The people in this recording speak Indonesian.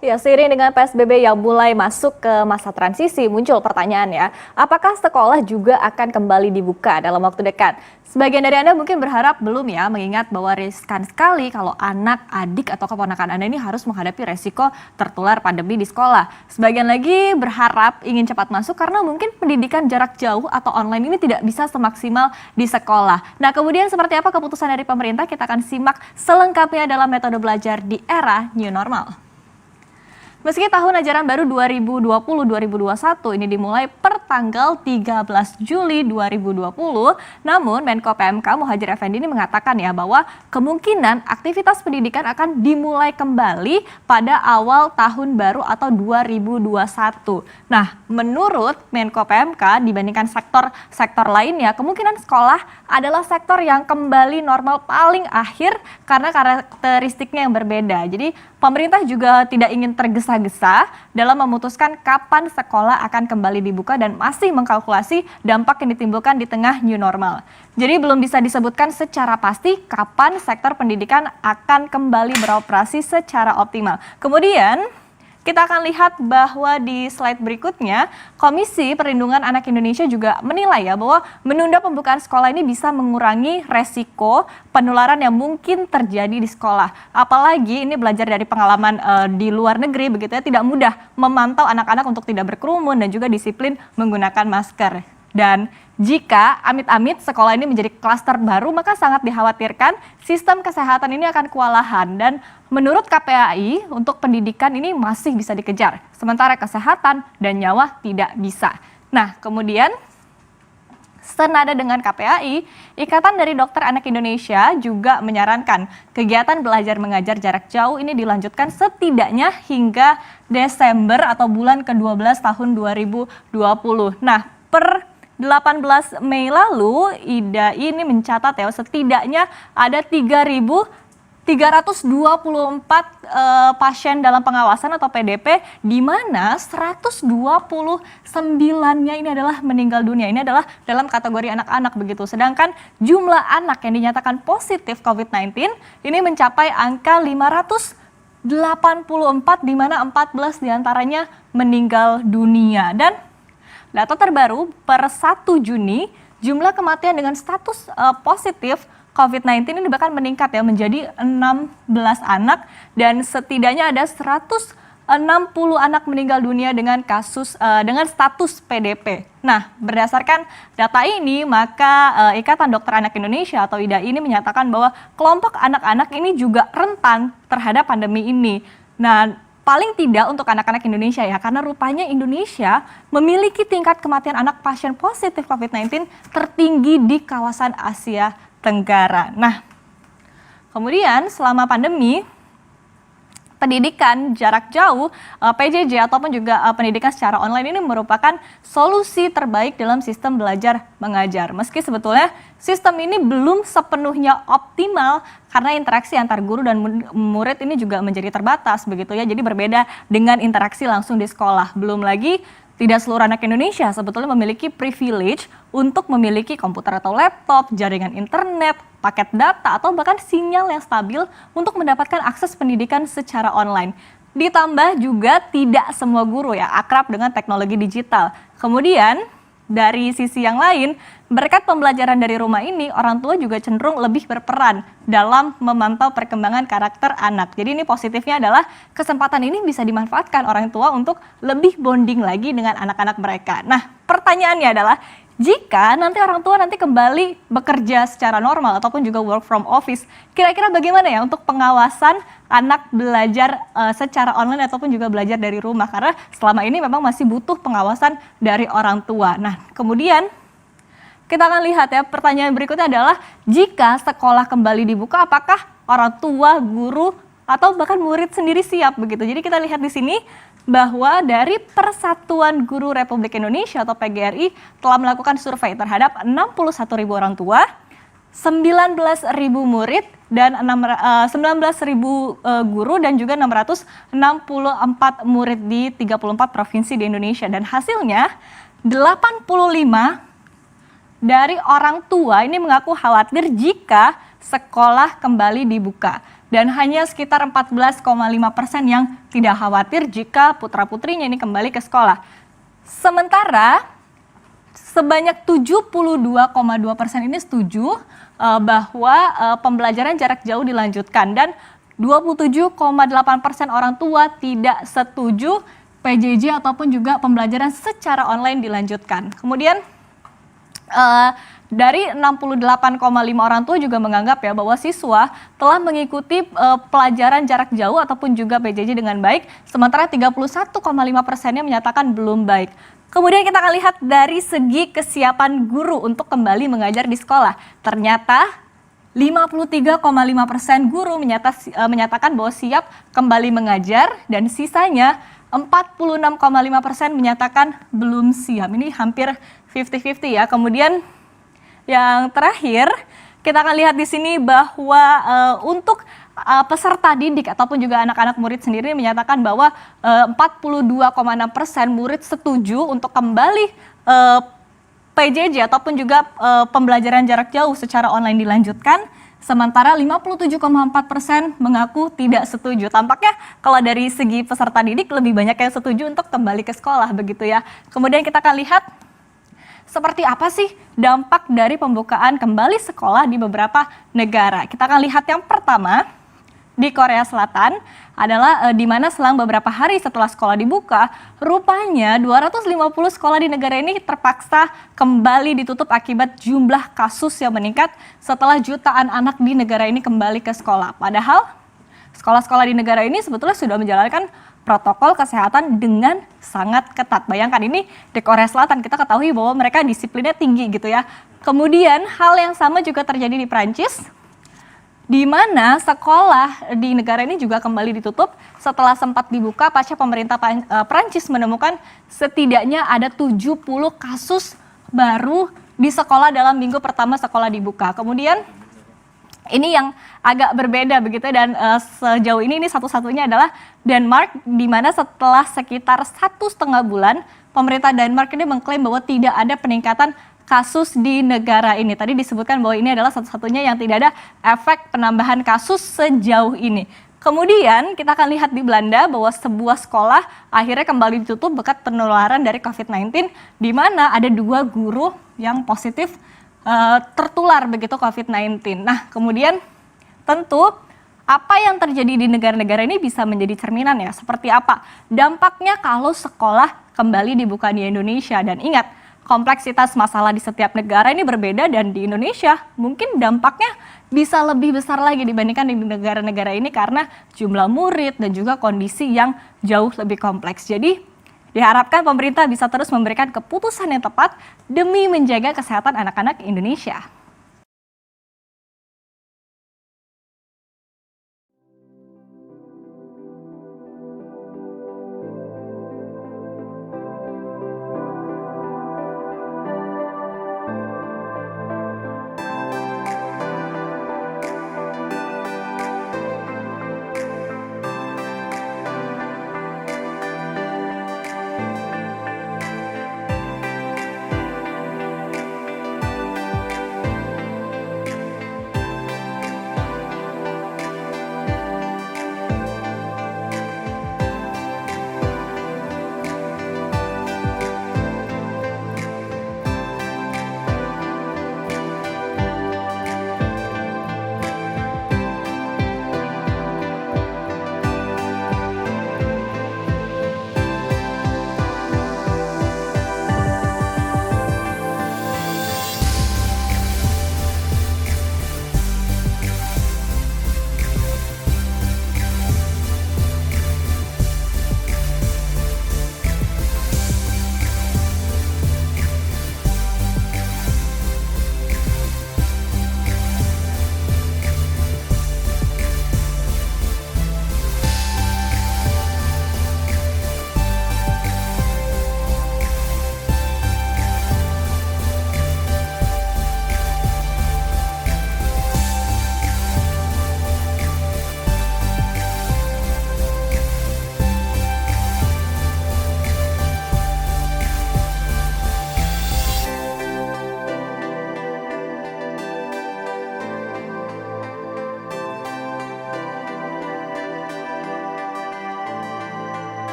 Ya, seiring dengan PSBB yang mulai masuk ke masa transisi, muncul pertanyaan ya, apakah sekolah juga akan kembali dibuka dalam waktu dekat? Sebagian dari Anda mungkin berharap belum ya, mengingat bahwa riskan sekali kalau anak, adik, atau keponakan Anda ini harus menghadapi resiko tertular pandemi di sekolah. Sebagian lagi berharap ingin cepat masuk karena mungkin pendidikan jarak jauh atau online ini tidak bisa semaksimal di sekolah. Nah, kemudian seperti apa keputusan dari pemerintah? Kita akan simak selengkapnya dalam metode belajar di era new normal. Meski tahun ajaran baru 2020-2021 ini dimulai per tanggal 13 Juli 2020, namun Menko PMK Muhadjir Effendi ini mengatakan ya bahwa kemungkinan aktivitas pendidikan akan dimulai kembali pada awal tahun baru atau 2021. Nah, menurut Menko PMK dibandingkan sektor lainnya, kemungkinan sekolah adalah sektor yang kembali normal paling akhir karena karakteristiknya yang berbeda. Jadi pemerintah juga tidak ingin tergesa-gesa dalam memutuskan kapan sekolah akan kembali dibuka dan masih mengkalkulasi dampak yang ditimbulkan di tengah new normal. Jadi belum bisa disebutkan secara pasti kapan sektor pendidikan akan kembali beroperasi secara optimal. Kemudian kita akan lihat bahwa di slide berikutnya, Komisi Perlindungan Anak Indonesia juga menilai ya bahwa menunda pembukaan sekolah ini bisa mengurangi resiko penularan yang mungkin terjadi di sekolah. Apalagi ini belajar dari pengalaman di luar negeri begitu ya, tidak mudah memantau anak-anak untuk tidak berkerumun dan juga disiplin menggunakan masker. Dan jika amit-amit sekolah ini menjadi klaster baru, maka sangat dikhawatirkan sistem kesehatan ini akan kewalahan. Dan menurut KPAI, untuk pendidikan ini masih bisa dikejar, sementara kesehatan dan nyawa tidak bisa. Nah, kemudian senada dengan KPAI, Ikatan dari Dokter Anak Indonesia juga menyarankan kegiatan belajar mengajar jarak jauh ini dilanjutkan setidaknya hingga Desember atau bulan ke-12 tahun 2020. Nah, per 18 Mei lalu, IDAI ini mencatat ya setidaknya ada 3.324 pasien dalam pengawasan atau PDP, di mana 129-nya ini adalah meninggal dunia. Ini adalah dalam kategori anak-anak begitu. Sedangkan jumlah anak yang dinyatakan positif COVID-19 ini mencapai angka 584, di mana 14 diantaranya meninggal dunia. Dan data terbaru per 1 Juni, jumlah kematian dengan status positif COVID-19 ini bahkan meningkat ya menjadi 16 anak dan setidaknya ada 160 anak meninggal dunia dengan dengan status PDP. Nah, berdasarkan data ini, maka Ikatan Dokter Anak Indonesia atau IDAI ini menyatakan bahwa kelompok anak-anak ini juga rentan terhadap pandemi ini. Nah, paling tidak untuk anak-anak Indonesia ya, karena rupanya Indonesia memiliki tingkat kematian anak pasien positif COVID-19 tertinggi di kawasan Asia Tenggara. Nah, kemudian selama pandemi, pendidikan jarak jauh, PJJ ataupun juga pendidikan secara online ini merupakan solusi terbaik dalam sistem belajar mengajar. Meski sebetulnya sistem ini belum sepenuhnya optimal karena interaksi antar guru dan murid ini juga menjadi terbatas begitu ya. Jadi berbeda dengan interaksi langsung di sekolah. Belum lagi tidak seluruh anak Indonesia sebetulnya memiliki privilege untuk memiliki komputer atau laptop, jaringan internet, paket data, atau bahkan sinyal yang stabil untuk mendapatkan akses pendidikan secara online. Ditambah juga tidak semua guru ya akrab dengan teknologi digital. Kemudian dari sisi yang lain, berkat pembelajaran dari rumah ini, orang tua juga cenderung lebih berperan dalam memantau perkembangan karakter anak. Jadi ini positifnya adalah kesempatan ini bisa dimanfaatkan orang tua untuk lebih bonding lagi dengan anak-anak mereka. Nah, pertanyaannya adalah, jika nanti orang tua kembali bekerja secara normal ataupun juga work from office, kira-kira bagaimana ya untuk pengawasan anak belajar secara online ataupun juga belajar dari rumah? Karena selama ini memang masih butuh pengawasan dari orang tua. Nah, kemudian kita akan lihat ya, pertanyaan berikutnya adalah, jika sekolah kembali dibuka, apakah orang tua, guru, atau bahkan murid sendiri siap begitu? Jadi kita lihat di sini bahwa dari Persatuan Guru Republik Indonesia atau PGRI telah melakukan survei terhadap 61.000 orang tua, 19.000 murid, dan 19.000 guru dan juga 664 murid di 34 provinsi di Indonesia. Dan hasilnya 85 dari orang tua ini mengaku khawatir jika sekolah kembali dibuka. dan hanya sekitar 14,5% yang tidak khawatir jika putra-putrinya ini kembali ke sekolah. Sementara sebanyak 72,2% ini setuju bahwa pembelajaran jarak jauh dilanjutkan dan 27,8% orang tua tidak setuju PJJ ataupun juga pembelajaran secara online dilanjutkan. Kemudian dari 68,5 orang tua juga menganggap ya bahwa siswa telah mengikuti pelajaran jarak jauh ataupun juga PJJ dengan baik, sementara 31,5%-nya menyatakan belum baik. Kemudian kita akan lihat dari segi kesiapan guru untuk kembali mengajar di sekolah. Ternyata 53,5% guru menyatakan bahwa siap kembali mengajar dan sisanya 46,5% menyatakan belum siap. Ini hampir 50-50 ya. Kemudian yang terakhir kita akan lihat di sini bahwa untuk peserta didik ataupun juga anak-anak murid sendiri menyatakan bahwa 42,6% murid setuju untuk kembali PJJ ataupun juga pembelajaran jarak jauh secara online dilanjutkan, sementara 57,4% mengaku tidak setuju. Tampaknya kalau dari segi peserta didik lebih banyak yang setuju untuk kembali ke sekolah begitu ya. Kemudian kita akan lihat seperti apa sih dampak dari pembukaan kembali sekolah di beberapa negara. Kita akan lihat yang pertama di Korea Selatan adalah di mana selang beberapa hari setelah sekolah dibuka, rupanya 250 sekolah di negara ini terpaksa kembali ditutup akibat jumlah kasus yang meningkat setelah jutaan anak di negara ini kembali ke sekolah. Padahal sekolah-sekolah di negara ini sebetulnya sudah menjalankan protokol kesehatan dengan sangat ketat. Bayangkan ini di Korea Selatan, kita ketahui bahwa mereka disiplinnya tinggi gitu ya. Kemudian hal yang sama juga terjadi di Prancis, di mana sekolah di negara ini juga kembali ditutup setelah sempat dibuka pasca pemerintah Prancis menemukan setidaknya ada 70 kasus baru di sekolah dalam minggu pertama sekolah dibuka. Kemudian ini yang agak berbeda begitu dan sejauh ini satu-satunya adalah Denmark, di mana setelah sekitar 1,5 bulan pemerintah Denmark ini mengklaim bahwa tidak ada peningkatan kasus di negara ini. Tadi disebutkan bahwa ini adalah satu-satunya yang tidak ada efek penambahan kasus sejauh ini. Kemudian kita akan lihat di Belanda bahwa sebuah sekolah akhirnya kembali ditutup berkat penularan dari COVID-19, di mana ada 2 guru yang positif tertular begitu COVID-19. Nah, kemudian tentu apa yang terjadi di negara-negara ini bisa menjadi cerminan ya. Seperti apa dampaknya kalau sekolah kembali dibuka di Indonesia. Dan ingat, kompleksitas masalah di setiap negara ini berbeda dan di Indonesia mungkin dampaknya bisa lebih besar lagi dibandingkan di negara-negara ini karena jumlah murid dan juga kondisi yang jauh lebih kompleks. Jadi diharapkan pemerintah bisa terus memberikan keputusan yang tepat demi menjaga kesehatan anak-anak Indonesia.